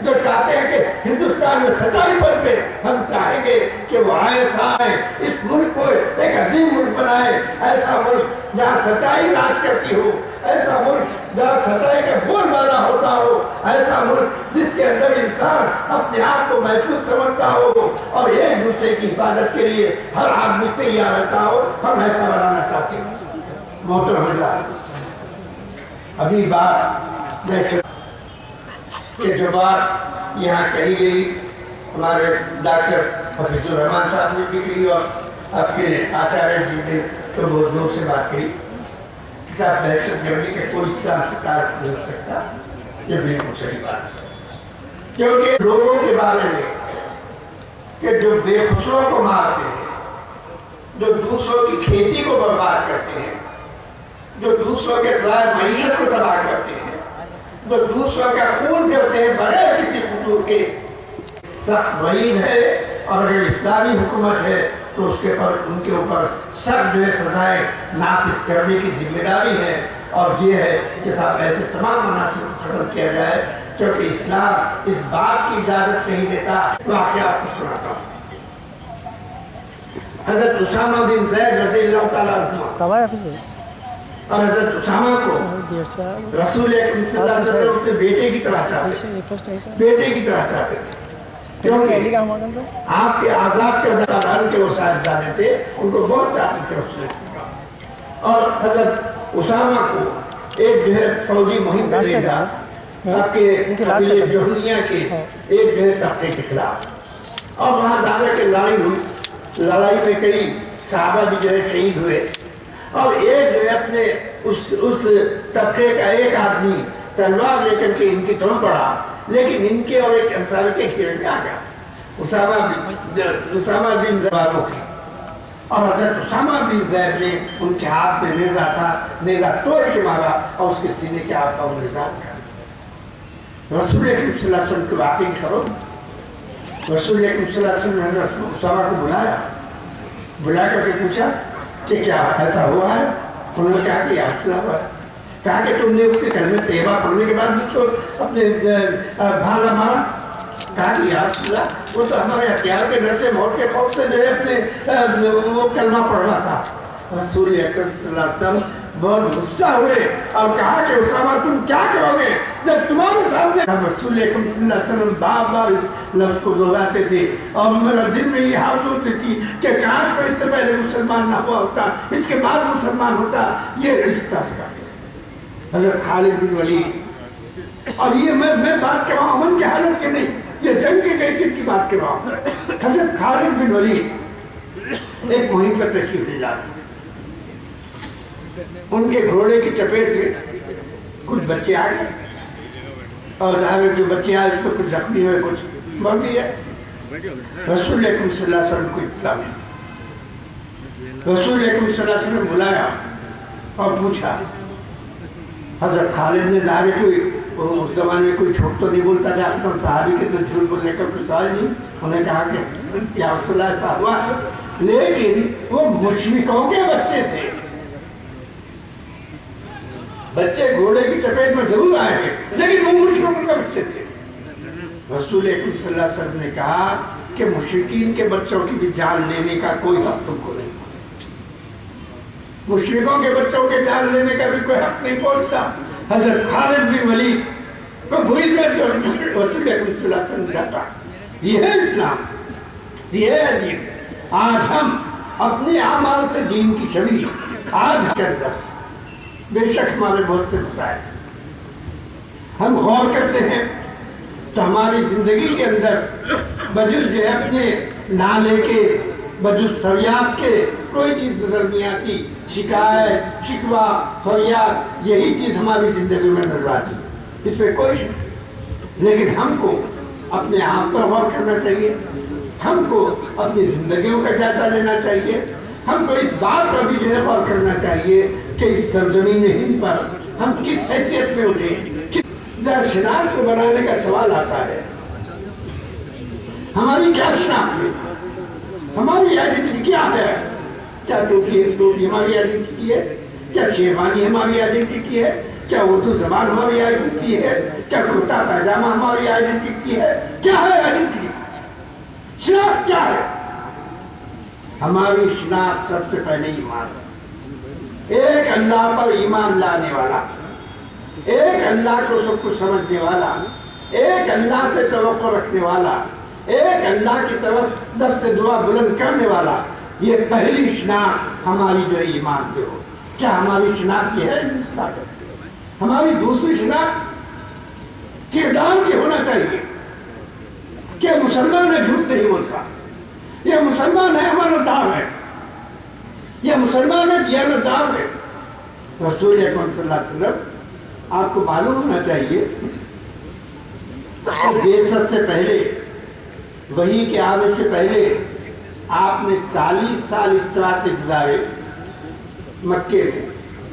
جو چاہتے ہیں کہ ہندوستان میں سچائی پر پہ، ہم چاہیں گے کہ وہ ایسا آئے، اس ملک کو ایک عظیم ملک بنائے، ایسا ملک جہاں سچائی راج کرتی ہو، ایسا ملک جہاں سچائی کا بول بالا ہوتا ہو، ایسا ملک جس کے اندر انسان اپنے آپ کو محفوظ سمجھتا ہو اور ایک دوسرے کی حفاظت کے لیے ہر آدمی تیار رہتا ہو، ہم ایسا بنانا چاہتے ہیں۔ محترم حضرات، ابھی بات کہ جو بات یہاں کہی گئی ہمارے ڈاکٹر حفیظ الرحمان صاحب نے بھی کہی اور آپ کے آچاریہ جی نے تو بہت زور سے بات کہی کہ صاحب دہشت گردی کے کوئی اسلام سے تعلق نہیں ہو سکتا، یہ بالکل صحیح بات ہے، کیونکہ لوگوں کے بارے میں کہ جو بے خسروں کو مارتے ہیں، جو دوسروں کی کھیتی کو برباد کرتے ہیں، جو دوسروں کے ذرائع معیشت کو تباہ کرتے ہیں، جو دوسروں کا خون کرتے ہیں بغیر کسی قصور کے، سخت وعید ہے۔ اور اگر اسلامی حکومت ہے تو اس کے پر ان کے اوپر سخت جو ہے سزائیں نافذ کرنے کی ذمہ داری ہے، اور یہ ہے کہ صاحب ایسے تمام عناصر کو ختم کیا جائے، کیونکہ اسلام اس بات کی اجازت نہیں دیتا۔ واقعہ آپ کو سناتا ہوں۔ حضرت اسامہ بن زید رضی اللہ تعالیٰ عنہ اور حضرت اسامہ کو رسول اکرم صلی اللہ علیہ وسلم اپنے بیٹے کی طرح چاہتے تھے، کیونکہ آپ کے آزاد کے دوران کے وہ سائنسدان تھے، ان کو بہت چاہتے تھے رسول اکرم۔ اور حضرت اسامہ کو ایک جو ہے فوجی مہم میں بھیجا آپ کے قبیلے جوہنیہ کے ایک جو ہے طبقے کے خلاف، اور وہاں دعوے کی لڑائی ہوئی، لڑائی میں کئی صحابہ بھی جو ہے شہید ہوئے، اور ایک جو ہے اپنے اس طبقے کا ایک آدمی تلوار لے کر کے ان کی طرف پڑا، لیکن ان کے اور ایک انصاری کے گھیرے میں آ گیا، اسامہ بن زید کی، اور حضرت اسامہ بن زید نے ان کے ہاتھ میں نیزہ تھا، نیزہ توڑ کے مارا اور اس کے سینے کے آپ کا نیزہ کیا۔ رسول اکرم صلی اللہ علیہ وسلم کے واقعے کی خبر، رسول اکرم صلی اللہ علیہ وسلم نے حضرت اسامہ کو بلا کر کے پوچھا کہ کیا ایسا ہوا ہے؟ انہوں نے کہا کہ حاصلہ ہوا ہے۔ کہا کہ تم نے اس کے کلمہ طیبہ پڑھنے کے بعد مجھ کو اپنے بھالا مارا؟ کہا کہ یا رسول اللہ، وہ تو ہمارے ہتھیار کے ڈر سے، موت کے خوف سے جو ہے اپنے وہ کلمہ پڑھ رہا تھا۔ رسول اکرم صلی اللہ علیہ وسلم بہت غصہ ہوئے اور کہا کہ اسامہ تم کیا کرو گے جب تمہارے سامنے؟ رسول اکرم صلی اللہ علیہ وسلم بار بار اس لفظ کو دہراتے تھے، اور میرا دل میں یہ حال ہوتی تھی کہ کاش میں اس سے پہلے مسلمان نہ ہوا ہوتا، اس کے بعد مسلمان ہوتا۔ یہ رشتہ تھا حضرت خالد بن ولید، اور یہ میں بات کر رہا ہوں امن کی حالت کے نہیں، یہ جنگ کی کیفیت کی بات کر رہا ہوں۔ حضرت خالد بن ولید ایک مہم پر تشریف لے جاتے، ان کے گھوڑے کی چپیٹ میں کچھ بچے آ گئے، اور ظاہر جو بچے آئے اس پہ کچھ زخمی ہوئے، کچھ مر بھی ہے۔ رسول اکرم صلی اللہ علیہ وسلم کو اطلاع ملی، رسول اکرم صلی اللہ علیہ وسلم بلایا اور پوچھا۔ حضرت خالد نے ظاہر کوئی اس زمانے میں کوئی جھوٹ تو نہیں بولتا جاتا، صحابی کے تو جھوٹ بولنے کا کوئی سوال نہیں، انہوں نے کہا کہ یا رسول اللہ ایسا ہوا ہے، لیکن وہ مشرکوں کے بچے تھے، بچے گھوڑے کی چپیٹ میں ضرور آئے ہیں لیکن وہ مشرکوں کے بچے تھے۔ رسول اکرم صلی اللہ علیہ وسلم نے کہا کہ مشرکین کے بچوں کی بھی جان لینے کا کوئی حق تم کو نہیں، مشرکوں کے بچوں کے جان لینے کا بھی کوئی حق نہیں پہنچتا۔ حضرت خالد بن ولید کو بھول میں سے رسول اکرم صلی اللہ علیہ وسلم جاتا، یہ ہے اسلام، یہ ہے دین۔ آج ہم اپنے اعمال سے دین کی چھوی آج کے اندر بے شک ہمارے بہت سے مسائل ہم غور کرتے ہیں تو ہماری زندگی کے اندر بجز جو ہے اپنے نالے کے، بجز فریاد کے کوئی چیز نظر نہیں آتی، شکایت، شکوہ، فریاد، یہی چیز ہماری زندگی میں نظر آتی، اس میں کوئی شک۔ لیکن ہم کو اپنے آپ پر غور کرنا چاہیے، ہم کو اپنی زندگیوں کا جائزہ لینا چاہیے، ہم کو اس بات پر بھی جو ہے غور کرنا چاہیے کہ اس سرزمین ہند پر ہم کس حیثیت میں اٹھے۔ جب شناخت کو بنانے کا سوال آتا ہے، ہماری کیا شناخت ہے، ہماری آئیڈینٹی کیا ہے؟ کیا ٹوپی ہماری آئیڈینٹی ہے؟ کیا شیروانی ہماری آئیڈینٹی ہے؟ کیا اردو زبان ہماری آئیڈینٹی ہے؟ کیا کرتا پائجامہ ہماری آئیڈینٹی ہے؟ کیا ہے آئیڈینٹی؟ شناخت کیا ہے؟ ہماری شناخت سب سے پہلے ایمان ہے، ایک اللہ پر ایمان لانے والا، ایک اللہ کو سب کچھ سمجھنے والا، ایک اللہ سے توقع رکھنے والا، ایک اللہ کی طرف دست دعا بلند کرنے والا، یہ پہلی شناخت ہماری جو ایمان سے ہو۔ کیا ہماری شناخت یہ ہے؟ ہماری دوسری شناخت کردار کی ہونا چاہیے کہ مسلمان ہے، جھوٹ نہیں بولتا، یہ مسلمان ہے، امانت دار ہے، یہ مسلمان ہے، دیانتدار ہے۔ رسول اکرم صلی اللہ علیہ وسلم، آپ کو معلوم ہونا چاہیے بعثت سے پہلے، وحی کے آنے سے پہلے آپ نے 40 سال اس طرح سے گزارے مکے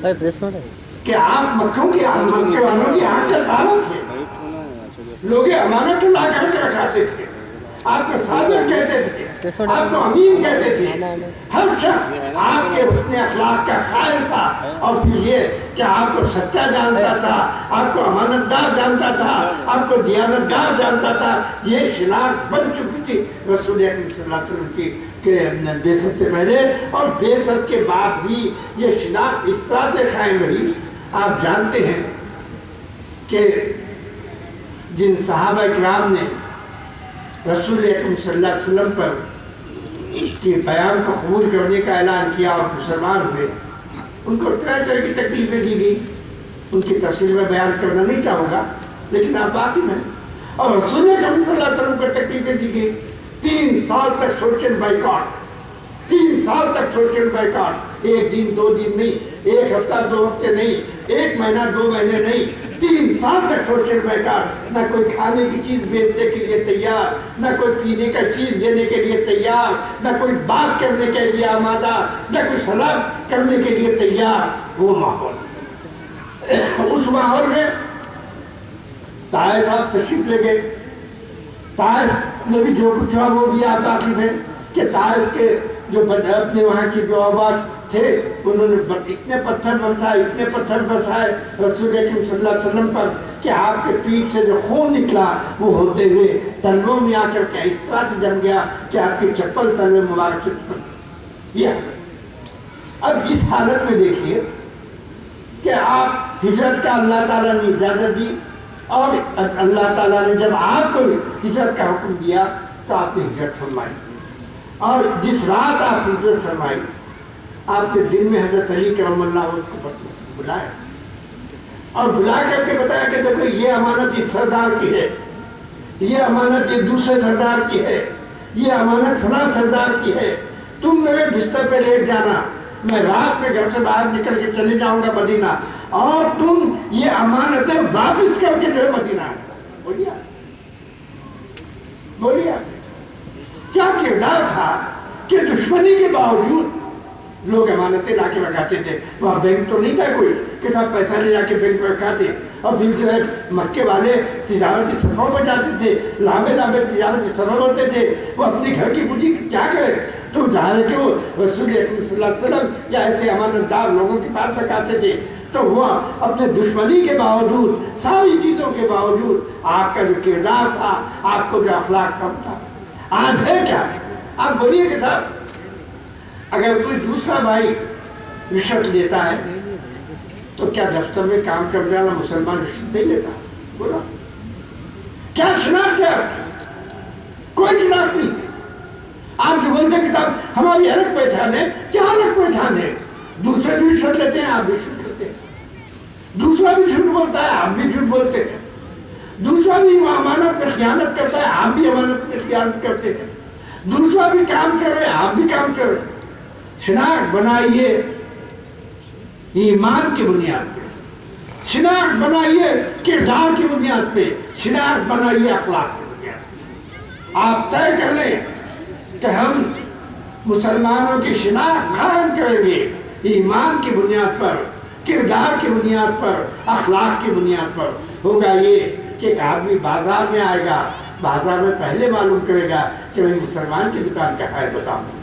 میں کہ آپ مکے والوں کی آنکھ کا تالا تھے، لوگ امانت لا کر کے رکھاتے تھے، آپ کو صادق کہتے تھے، آپ کو امین کہتے تھے، ہر شخص آپ کے حسن اخلاق کا قائل تھا، اور پھر یہ کہ آپ کو سچا جانتا تھا، آپ کو امانت دار جانتا تھا، آپ کو دیانتدار جانتا تھا۔ یہ شناخت بن چکی تھی رسول اکرم صلی اللہ علیہ وسلم کی کہ بعثت سے پہلے اور بعثت کے بعد بھی یہ شناخت اس طرح سے قائم رہی۔ آپ جانتے ہیں کہ جن صحابہ کرام نے رسول اکرم صلی اللہ علیہ وسلم پر کے بیان کو قبول کرنے کا اعلان کیا اور مسلمان ہوئے، ان کو طرح طرح کی تکلیفیں دی گئی، ان کی تفصیل میں بیان کرنا نہیں چاہوں گا، لیکن آپ واقف ہیں۔ اور رسول اکرم صلی اللہ علیہ وسلم کو تکلیفیں دی گئی، 3 سال تک سوشل بائیکاٹ، 3 سال تک سوشل بائیکاٹ، 1 دن 2 دن نہیں، 1 ہفتہ 2 ہفتے نہیں، 1 مہینہ 2 مہینے نہیں، 3 سال تک سوشل بائیکاٹ۔ نہ کوئی کھانے کی چیز بیچنے کے لیے تیار، نہ کوئی پینے کا چیز دینے کے لیے تیار، نہ کوئی بات کرنے کے لیے آمادہ، نہ کوئی سلام کرنے کے لیے تیار۔ وہ ماحول، اس ماحول میں طائف آپ تشریف لے گئے۔ طائف میں بھی جو کچھ ہوا وہ بھی آپ واقف ہیں کہ طائف کے جو اپنے وہاں کی جو آواز تھے، انہوں نے اتنے پتھر برسائے رسول اکرم صلی اللہ علیہ وسلم پر کہ آپ کے پیٹ سے جو خون نکلا وہ ہوتے ہوئے تلووں میں آ کر کے اس طرح سے جم گیا کہ آپ کی چپل تلوے مبارک سے پڑ گیا۔ اب اس حالت میں دیکھیے کہ آپ ہجرت کا اللہ تعالیٰ نے اجازت دی، اور اللہ تعالیٰ نے جب آپ کو ہجرت کا حکم دیا تو آپ نے ہجرت فرمائی، اور جس رات آپ ہجرت فرمائی آپ کے دن میں حضرت علی کرم اللہ وجہ کو بلایا اور بلا کر کے بتایا کہ دیکھو یہ امانت اس سردار کی ہے، یہ امانت ایک دوسرے سردار کی ہے، یہ امانت فلاں سردار کی ہے، تم میرے بستر پہ لیٹ جانا، میں رات میں گھر سے باہر نکل کے چلے جاؤں گا مدینہ، اور تم یہ امانتیں واپس کر کے جو ہے مدینہ آئے۔ بولیے کیا کردار تھا کہ دشمنی کے باوجود لوگ امانتیں لا کے رکھاتے تھے۔ وہاں بینک تو نہیں تھا کوئی کہ سب پیسہ لے جا کے بینک میں رکھاتے، اور پھر جو ہے مکے والے تجارتی سفروں پہ جاتے تھے، لمبے تجارتی سفر ہوتے تھے، وہ اپنے گھر کی پونجی کیا کرے، تو جہاں کہ وہ رسول اکرم صلی اللہ علیہ وسلم یا ایسے امانت دار لوگوں کے پاس رکھاتے تھے، تو وہ اپنے دشمنی کے باوجود، ساری چیزوں کے باوجود آپ کا جو کردار تھا، آپ کو جو اخلاق کم تھا۔ آج ہے کیا؟ آپ بولیے کہ صاحب اگر کوئی دوسرا بھائی رشوت لیتا ہے تو کیا دفتر میں کام کرنے والا مسلمان رشوت نہیں لیتا؟ بولا کیا شناخت ہے؟ کوئی شناخت نہیں۔ آپ جو بولتے ہیں کہ صاحب ہماری الگ پہچان ہے، کیا الگ پہچان ہے؟ دوسرے بھی رشوت لیتے ہیں، آپ بھی رشوت لیتے ہیں، دوسرا بھی جھوٹ بولتا ہے، آپ بھی جھوٹ بولتے ہیں، دوسرا بھی امانت میں خیانت کرتا ہے، آپ بھی امانت میں خیانت کرتے ہیں، دوسرا بھی کام کر رہے ہیں، آپ بھی کام کر رہے ہیں۔ شناخت بنائیے ایمان کی بنیاد پہ، شناخت بنائیے کردار کی بنیاد پہ، شناخت بنائیے اخلاق کی بنیاد پہ۔ آپ طے کر لیں کہ ہم مسلمانوں کی شناخت قائم کریں گے ایمان کی بنیاد پر، کردار کی بنیاد پر، اخلاق کی بنیاد پر۔ ہوگا یہ کہ ایک آدمی بازار میں آئے گا، بازار میں پہلے معلوم کرے گا کہ میں مسلمان کی دکان کا ہے بتاؤں،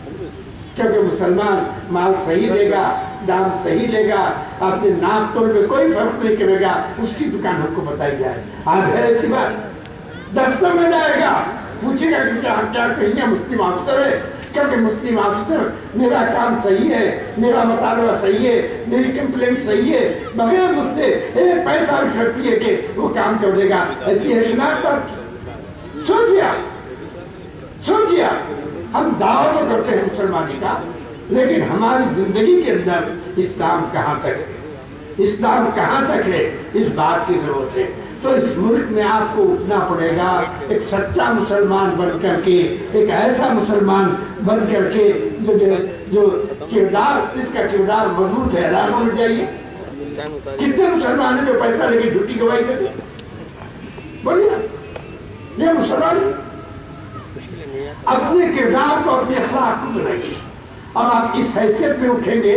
کیونکہ مسلمان مال صحیح دے گا، دام صحیح لے گا، اپنے ناپ تول میں کوئی فرق نہیں کرے گا، اس کی دکان ہم کو بتائی جائے۔ آج ہے ایسی بات، دفتر میں جائے گا پوچھے گا کہ کیا کہیں گے مسلم آفیسر ہے، کیونکہ مسلم آفیسر میرا کام صحیح ہے، میرا مطالبہ صحیح ہے، میری کمپلینٹ صحیح ہے، بغیر مجھ سے ایک پیسہ بھی شرط لیے کہ وہ کام کر دے گا، ایسی ہے شناخت آپ کی۔ سوچیے ہم دعویٰ تو کرتے ہیں مسلمانی کا، لیکن ہماری زندگی کے اندر اسلام کہاں تک ہے، اسلام کہاں تک ہے، اس بات کی ضرورت ہے۔ تو اس ملک میں آپ کو اٹھنا پڑے گا، ایک سچا مسلمان بن کر کے، ایک ایسا مسلمان بن کر کے جو کردار، اس کا کردار مضبوط ہے۔ علاقوں میں جائیے، کتنے مسلمان ہیں جو پیسہ لے کے جھوٹی گواہی دیتے؟ بولیے، یہ مسلمان اپنے کردار کو، اپنے اخلاق کو بنائیے، اور آپ اس حیثیت میں اٹھیں گے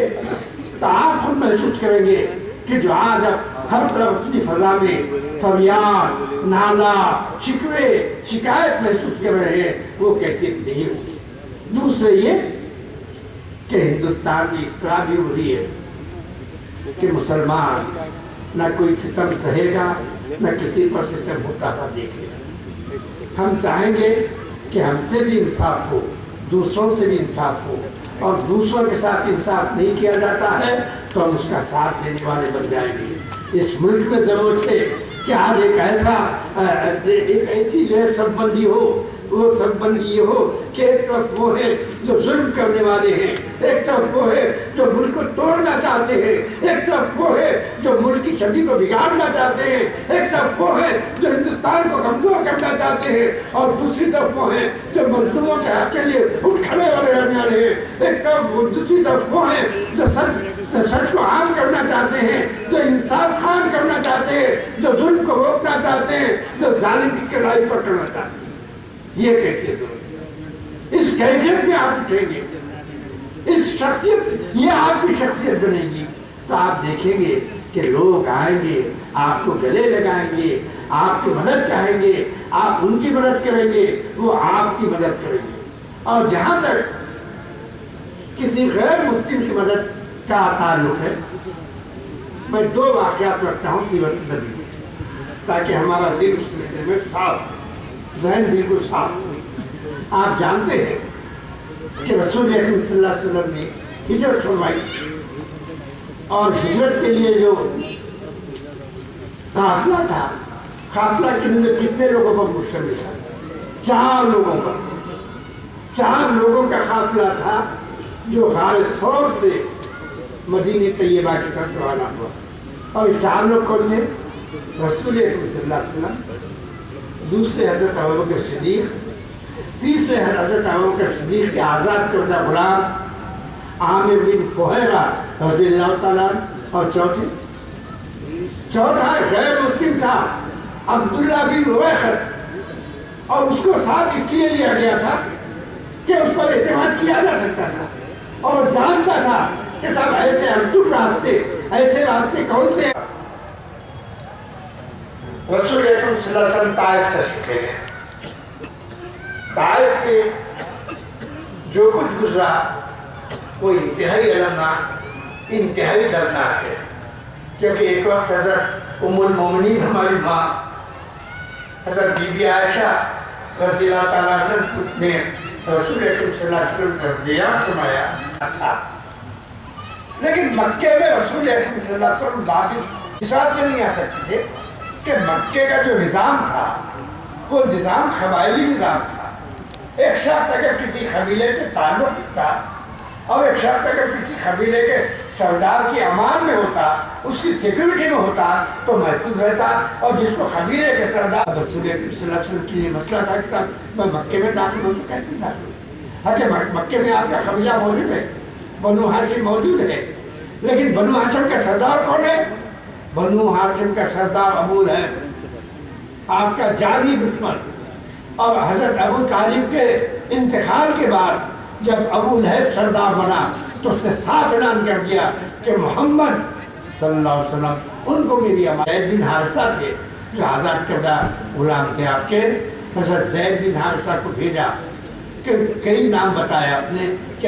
تو آپ خود محسوس کریں گے کہ جو آج اب ہر طرف اپنی فضا میں فریاد، نالا، شکوے، شکایت محسوس کر رہے ہیں، وہ کیفیت نہیں ہوگی۔ دوسرے یہ کہ ہندوستان میں اس طرح بھی ہو رہی ہے کہ مسلمان نہ کوئی ستم سہے گا، نہ کسی پر ستم ہوتا ہوا دیکھے گا۔ ہم چاہیں گے کہ ہم سے بھی انصاف ہو، دوسروں سے بھی انصاف ہو، اور دوسروں کے ساتھ انصاف نہیں کیا جاتا ہے تو ہم اس کا ساتھ دینے والے بن جائیں گے۔ اس ملک میں ضرورت ہے کہ آج ایک ایسی جو ہے سب بندی ہو، وہ سب بندی یہ ہو کہ ایک طرف وہ ہے جو ظلم کرنے والے ہیں، ایک طرف وہ ہے جو ملک کو توڑنا چاہتے ہیں، ایک طرف وہ ہے جو ملک کی چھوی کو بگاڑنا چاہتے ہیں، ایک طرف وہ ہے جو ہندوستان کو کمزور کرنا چاہتے ہیں، اور دوسری طرف وہ ہے جو مظلوموں کے حق کے لیے اٹھ کھڑے رہنے والے ہیں۔ ایک طرف دوسری طرف وہ ہے جو سچ کو عام کرنا چاہتے ہیں، جو انصاف قائم کرنا چاہتے ہیں، جو ظلم کو روکنا چاہتے ہیں، جو ظالم کی کڑھائی پکڑنا چاہتے ہیں۔ یہ کیفیت ہے، اس کیفیت میں آپ اٹھیں گے، اس شخصیت، یہ آپ کی شخصیت بنے گی تو آپ دیکھیں گے کہ لوگ آئیں گے، آپ کو گلے لگائیں گے، آپ کی مدد چاہیں گے، آپ ان کی مدد کریں گے، وہ آپ کی مدد کریں گے۔ اور جہاں تک کسی غیر مسلم کی مدد کا تعلق ہے، میں دو واقعات رکھتا ہوں سیرت نبی سے، تاکہ ہمارا دل اس سلسلے میں صاف، ذہن بالکل صاف ہو۔ آپ جانتے ہیں کہ رسول اکرم صلی اللہ علیہ وسلم نے ہجرت فرمائی، اور ہجرت کے لیے جو قافلہ تھا، قافلہ کتنے لوگوں پر مشتمل تھا؟ 4 لوگوں پر، 4 لوگوں کا قافلہ تھا جو غار ثور سے مدینہ طیبہ کی طرف روانہ ہوا۔ اور 4 لوگ کون تھے؟ رسول اکرم صلی اللہ علیہ وسلم، دوسرے حضرت ابوبکر صدیق، تیسرے حضرت ابوبکر صدیق کے آزاد کردہ غلام عامر بن فہیرہ رضی اللہ تعالیٰ، اور چوتھا غیر مسلم تھا عبداللہ بن رویخت، اور اس کو ساتھ اس لیے لیا گیا تھا کہ اس پر اعتماد کیا جا سکتا تھا، اور جانتا تھا کہ صاحب ایسے ہلکٹ راستے، ایسے راستے کون سے۔ رسول اکرم صلی اللہ علیہ وسلم طائف تشریف لے گئے۔ طائف میں جو کچھ گزرا وہ انتہائی المناک، انتہائی دردناک ہے، کیونکہ ایک وقت حضرت ام المومنین ہماری ماں حضرت بی بی عائشہ رضی اللہ تعالیٰ عنہ نے رسول اکرم صلی اللہ علیہ وسلم کا دیار فرمایا تھا، لیکن مکے میں رسول اکرم صلی اللہ علیہ وسلم واپس اس بات سے نہیں آ سکتے تھے کہ مکے کا جو نظام تھا وہ نظام قبائلی نظام تھا۔ ایک شخص اگر کسی قبیلے سے تعلق رکھتا، اور ایک شخص اگر کسی قبیلے کے سردار کی امان میں ہوتا، اس کی سیکورٹی میں ہوتا تو محفوظ رہتا، اور جس کو قبیلے کے سردار رسول اکرم صلی اللہ علیہ وسلم کی یہ مسئلہ تھا کہ میں مکے میں داخل ہوں تو کیسے داخل ہوں؟ حالانکہ مکے میں آپ کا قبیلہ موجود ہے، بنو ہاشم موجود ہے، لیکن بنو ہاشم کا سردار کون ہے؟ بنو ہاشم کا سردار ابو لہب، آپ کا جانی دشمن۔ اور حضرت ابو طالب کے انتقال کے بعد جب ابو لہب سردار بنا تو اس نے صاف اعلان کر دیا کہ محمد صلی اللہ علیہ وسلم ان کو میری امان۔ زید بن حارثہ تھے جو آزاد کردہ غلام تھے آپ کے، حضرت زید بن حارثہ کو بھیجا کہ کئی نام بتایا اپنے کہ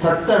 70